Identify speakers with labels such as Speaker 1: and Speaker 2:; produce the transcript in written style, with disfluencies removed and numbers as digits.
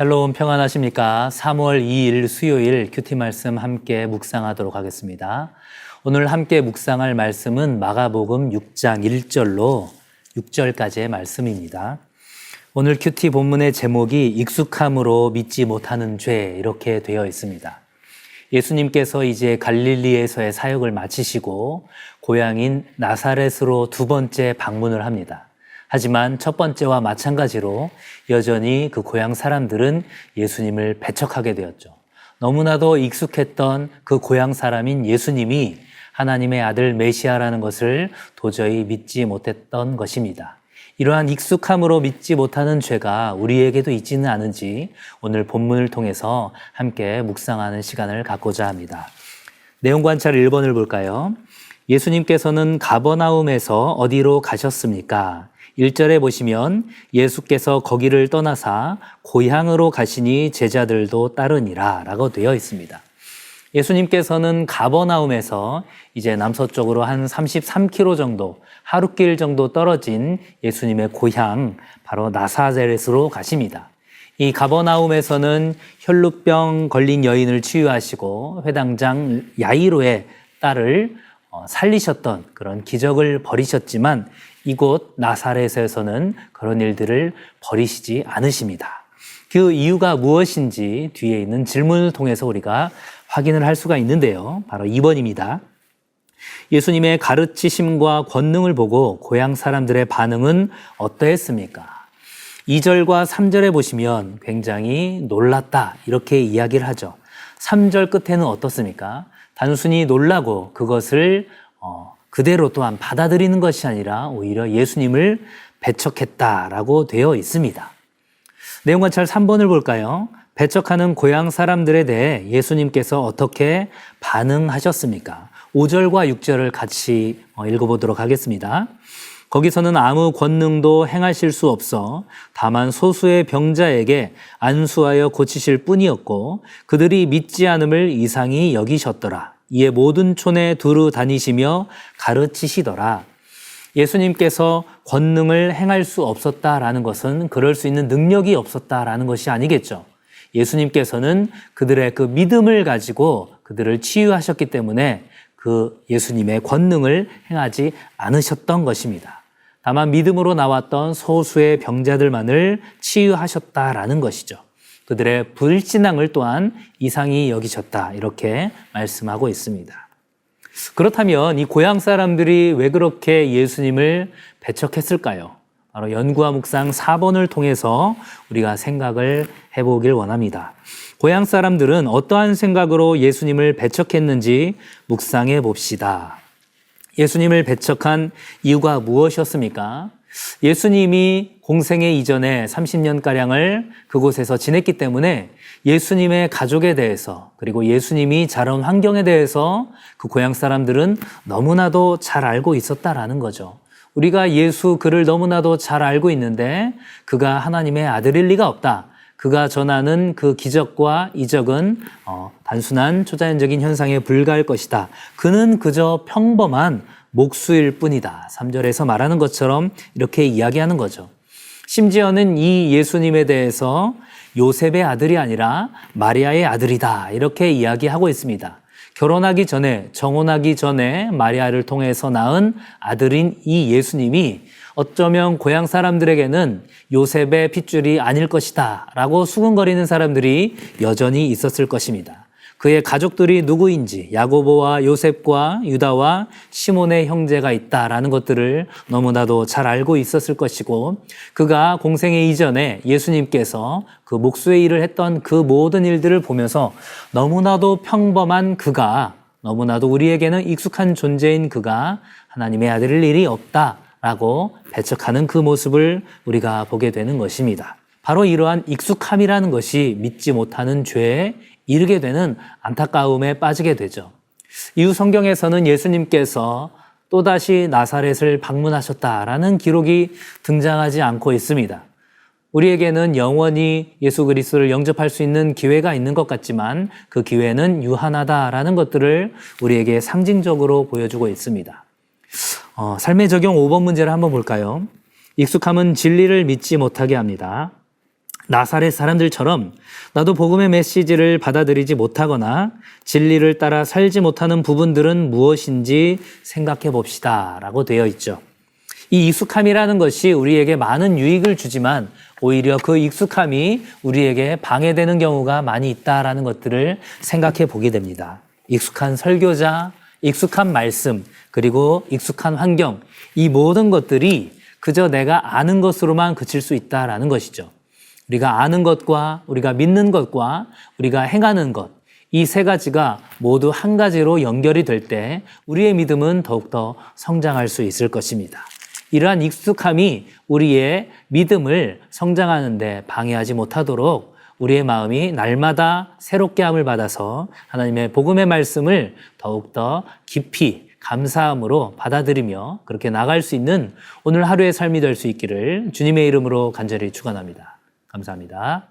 Speaker 1: 샬롬 평안하십니까? 3월 2일 수요일 큐티 말씀 함께 묵상하도록 하겠습니다. 오늘 함께 묵상할 말씀은 마가복음 6장 1절로 6절까지의 말씀입니다. 오늘 큐티 본문의 제목이 익숙함으로 믿지 못하는 죄 이렇게 되어 있습니다. 예수님께서 이제 갈릴리에서의 사역을 마치시고 고향인 나사렛으로 두 번째 방문을 합니다. 하지만 첫 번째와 마찬가지로 여전히 그 고향 사람들은 예수님을 배척하게 되었죠. 너무나도 익숙했던 그 고향 사람인 예수님이 하나님의 아들 메시아라는 것을 도저히 믿지 못했던 것입니다. 이러한 익숙함으로 믿지 못하는 죄가 우리에게도 있지는 않은지 오늘 본문을 통해서 함께 묵상하는 시간을 갖고자 합니다. 내용 관찰 1번을 볼까요? 예수님께서는 가버나움에서 어디로 가셨습니까? 1절에 보시면 예수께서 거기를 떠나사 고향으로 가시니 제자들도 따르니라 라고 되어 있습니다. 예수님께서는 가버나움에서 이제 남서쪽으로 한 33km 정도, 하루길 정도 떨어진 예수님의 고향 바로 나사렛으로 가십니다. 이 가버나움에서는 혈루병 걸린 여인을 치유하시고 회당장 야이로의 딸을 살리셨던 그런 기적을 벌이셨지만 이곳 나사렛에서는 그런 일들을 벌이시지 않으십니다. 그 이유가 무엇인지 뒤에 있는 질문을 통해서 우리가 확인을 할 수가 있는데요. 바로 2번입니다. 예수님의 가르치심과 권능을 보고 고향 사람들의 반응은 어떠했습니까? 2절과 3절에 보시면 굉장히 놀랐다 이렇게 이야기를 하죠. 3절 끝에는 어떻습니까? 단순히 놀라고 그것을 그대로 또한 받아들이는 것이 아니라 오히려 예수님을 배척했다라고 되어 있습니다. 내용 관찰 3번을 볼까요? 배척하는 고향 사람들에 대해 예수님께서 어떻게 반응하셨습니까? 5절과 6절을 같이 읽어보도록 하겠습니다. 거기서는 아무 권능도 행하실 수 없어 다만 소수의 병자에게 안수하여 고치실 뿐이었고 그들이 믿지 않음을 이상히 여기셨더라. 이에 모든 촌에 두루 다니시며 가르치시더라. 예수님께서 권능을 행할 수 없었다라는 것은 그럴 수 있는 능력이 없었다라는 것이 아니겠죠. 예수님께서는 그들의 그 믿음을 가지고 그들을 치유하셨기 때문에 그 예수님의 권능을 행하지 않으셨던 것입니다. 다만 믿음으로 나왔던 소수의 병자들만을 치유하셨다라는 것이죠. 그들의 불신앙을 또한 이상히 여기셨다 이렇게 말씀하고 있습니다. 그렇다면 이 고향 사람들이 왜 그렇게 예수님을 배척했을까요? 바로 연구와 묵상 4번을 통해서 우리가 생각을 해보길 원합니다. 고향 사람들은 어떠한 생각으로 예수님을 배척했는지 묵상해 봅시다. 예수님을 배척한 이유가 무엇이었습니까? 예수님이 공생애 이전에 30년가량을 그곳에서 지냈기 때문에 예수님의 가족에 대해서 그리고 예수님이 자라온 환경에 대해서 그 고향 사람들은 너무나도 잘 알고 있었다라는 거죠. 우리가 예수 그를 너무나도 잘 알고 있는데 그가 하나님의 아들일 리가 없다. 그가 전하는 그 기적과 이적은 단순한 초자연적인 현상에 불과할 것이다. 그는 그저 평범한 목수일 뿐이다. 3절에서 말하는 것처럼 이렇게 이야기하는 거죠. 심지어는 이 예수님에 대해서 요셉의 아들이 아니라 마리아의 아들이다. 이렇게 이야기하고 있습니다. 결혼하기 전에, 정혼하기 전에 마리아를 통해서 낳은 아들인 이 예수님이 어쩌면 고향 사람들에게는 요셉의 핏줄이 아닐 것이다 라고 수군거리는 사람들이 여전히 있었을 것입니다. 그의 가족들이 누구인지 야고보와 요셉과 유다와 시몬의 형제가 있다라는 것들을 너무나도 잘 알고 있었을 것이고 그가 공생애 이전에 예수님께서 그 목수의 일을 했던 그 모든 일들을 보면서 너무나도 평범한 그가 너무나도 우리에게는 익숙한 존재인 그가 하나님의 아들일 일이 없다라고 배척하는 그 모습을 우리가 보게 되는 것입니다. 바로 이러한 익숙함이라는 것이 믿지 못하는 죄에 이르게 되는 안타까움에 빠지게 되죠. 이후 성경에서는 예수님께서 또다시 나사렛을 방문하셨다라는 기록이 등장하지 않고 있습니다. 우리에게는 영원히 예수 그리스도를 영접할 수 있는 기회가 있는 것 같지만 그 기회는 유한하다라는 것들을 우리에게 상징적으로 보여주고 있습니다. 삶의 적용 5번 문제를 한번 볼까요? 익숙함은 진리를 믿지 못하게 합니다. 나사렛 사람들처럼 나도 복음의 메시지를 받아들이지 못하거나 진리를 따라 살지 못하는 부분들은 무엇인지 생각해 봅시다 라고 되어 있죠. 이 익숙함이라는 것이 우리에게 많은 유익을 주지만 오히려 그 익숙함이 우리에게 방해되는 경우가 많이 있다라는 것들을 생각해 보게 됩니다. 익숙한 설교자, 익숙한 말씀, 그리고 익숙한 환경, 이 모든 것들이 그저 내가 아는 것으로만 그칠 수 있다라는 것이죠. 우리가 아는 것과 우리가 믿는 것과 우리가 행하는 것, 이 세 가지가 모두 한 가지로 연결이 될 때 우리의 믿음은 더욱더 성장할 수 있을 것입니다. 이러한 익숙함이 우리의 믿음을 성장하는 데 방해하지 못하도록 우리의 마음이 날마다 새롭게 함을 받아서 하나님의 복음의 말씀을 더욱더 깊이 감사함으로 받아들이며 그렇게 나갈 수 있는 오늘 하루의 삶이 될 수 있기를 주님의 이름으로 간절히 축원합니다. 감사합니다.